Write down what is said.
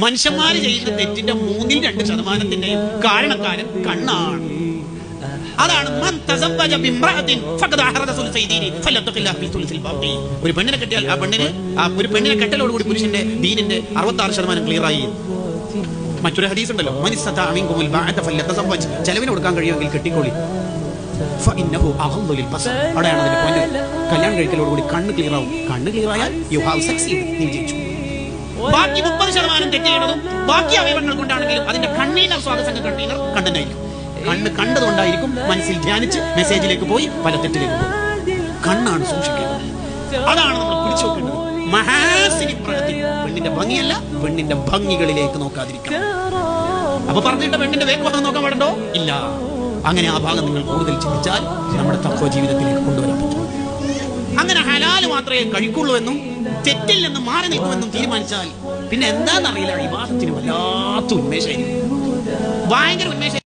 മനുഷ്യന്മാര് ചെയ്യുന്ന തെറ്റിന്റെ 2% കാരണക്കാരൻ കണ്ണാണ്. അതാണ് ഒരു പെണ്ണിനെ കെട്ടിയാൽ ഒരു പെണ്ണിനെ കെട്ടലോടുകൂടി പുരുഷന്റെ ദീനിന്റെ 66% ക്ലിയർ ആയി. മറ്റൊരു ഹദീസ് ഉണ്ടല്ലോ, ചെലവിന് കൊടുക്കാൻ കഴിയുമെങ്കിൽ കെട്ടിക്കോളി. അവിടെയാണ് അതിന്റെ പോയിന്റ്. കല്യാണം കഴിക്കലോടുകൂടി കണ്ണ് ക്ലിയർ ആവും. കണ്ണ് ക്ലിയർ ആയാൽ യു ഹാവ് സക്സീഡ്, നീ ജയിച്ചു. ബാക്കി 30% തെറ്റ് ചെയ്യണതും ബാക്കി അവയവങ്ങൾ കൊണ്ടാണെങ്കിലും അതിന്റെ കണ്ണീനർ സ്വാഗതസംഘ കണ്ണീനർ കണ്ണനായിരിക്കും. കണ്ണ് കണ്ടതുകൊണ്ടായിരിക്കും മനസ്സിൽ ധ്യാനിച്ച് മെസ്സേജിലേക്ക് പോയി പല തെറ്റിലേക്ക് പോകും. കണ്ണാണ് സൂക്ഷിക്കേണ്ടത്. അതാണ് നമ്മൾ പിടിച്ചു നോക്കേണ്ടത്. മഹാസിനി പ്രകൃതി, പെണ്ണിന്റെ ഭംഗിയല്ല, പെണ്ണിന്റെ ഭംഗികളിലേക്ക് നോക്കാതിരിക്കണം. അപ്പൊ പറഞ്ഞിട്ട് പെണ്ണിന്റെ വേഗഭാഗം നോക്കാൻ പാടുണ്ടോ? ഇല്ല. അങ്ങനെ ആ ഭാഗം നിങ്ങൾ കൂടുതൽ ചിന്തിച്ചാൽ നമ്മുടെ തഖ്വ ജീവിതത്തിലേക്ക് കൊണ്ടുവരാൻ പറ്റും. അങ്ങനെ ഹലാല് മാത്രമേ കഴിക്കുള്ളൂ എന്നും തെറ്റിൽ നിന്ന് മാറി നിൽക്കുമെന്നും തീരുമാനിച്ചാൽ പിന്നെ എന്താണെന്നറിയില്ല, ഇബാദത്തിന് വല്ലാത്ത ഉന്മേഷമായിരിക്കും, ഭയങ്കര ഉന്മേഷം.